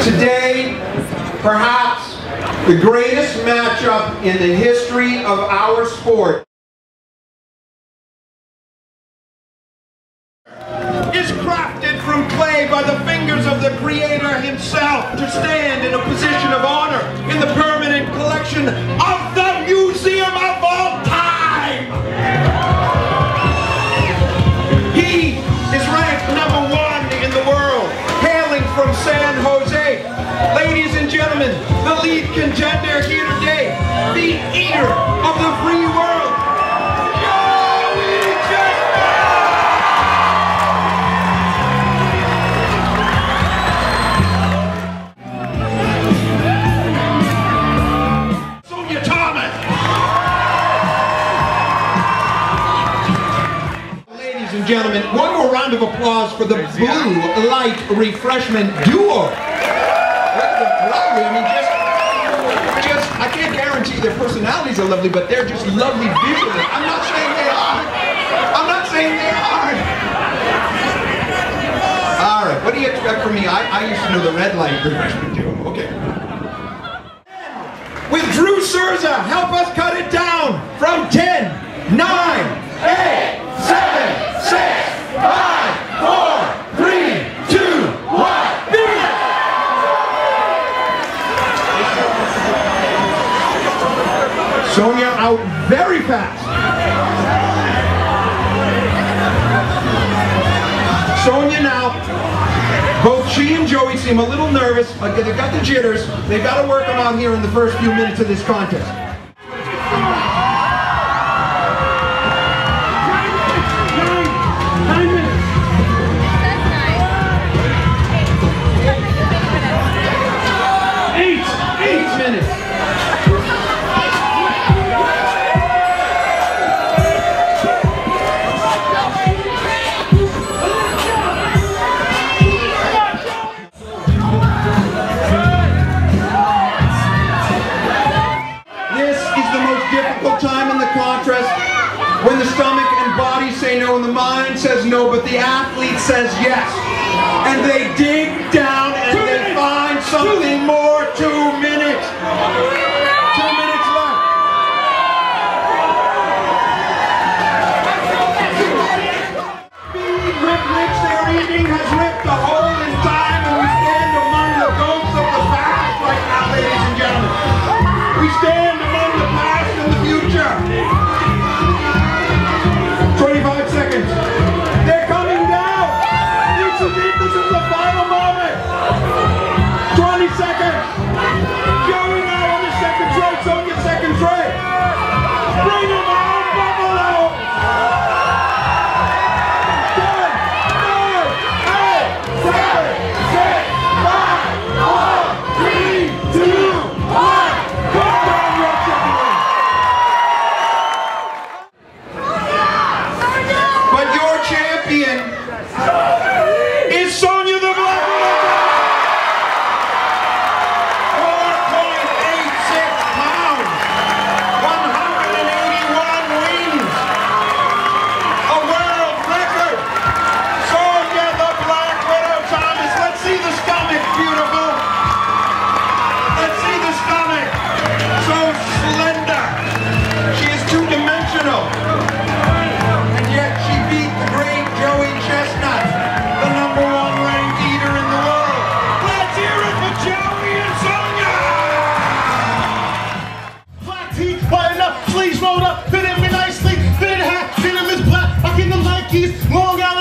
Today, perhaps the greatest matchup in the history of our sport is crafted from clay by the fingers of the Creator Himself to stand in a position of honor in the permanent collection of the Museum of All Time. He is ranked #1 in the world, hailing from San Jose. Ladies and gentlemen, the lead contender here today, the eater of the free world, Joey Chestnut! Sonya Thomas! Ladies and gentlemen, one more round of applause for the Blue Light Refreshment Duo. Lovely. I mean, I can't guarantee their personalities are lovely, but they're just lovely visually. I'm not saying they are. I'm not saying they are. All right, what do you expect from me? I used to know the Red Light Refreshment Duo. Okay. With Drew Surza, help us cut it down from 10, 9, 8, 7, 6, 5, 4, 3, 2, 1, begin! Sonya out very fast. Sonya now, both she and Joey seem a little nervous. They've got the jitters. They've got to work them out here in the first few minutes of this contest. 9 minutes. 8 minutes. Time in the contest when the stomach and body say no and the mind says no, but the athlete says yes. And they dig down and they find something more. 2 minutes. 2 minutes left. Being rich, their eating has ripped a hole in time, and we stand among the ghosts of the past right now, ladies and gentlemen. We stand among the past and the future. 25 seconds. They're coming down. This is it. This is the final moment. 20 seconds. Joey now on the second tray. Sonya second tray. Bring them on, Buffalo. 10, 9, 8, 7, 6, 5, 4, 3, 2, 1. But your champion is Sonya the Black Widow. 4.86 pounds, 181 wins, a world record. Sonya the Black Widow Thomas. Let's see the stomach, beautiful. Let's see the stomach. So slender. She is two-dimensional. And yet she beat the great Joey Chestnut, the #1 ranked eater in the world. Let's hear it for Joey and Sonya! Black teeth, button up, sleeves rolled up, fit in me nicely, fit in hat, fit in Miss Black, I give them Nikes, long out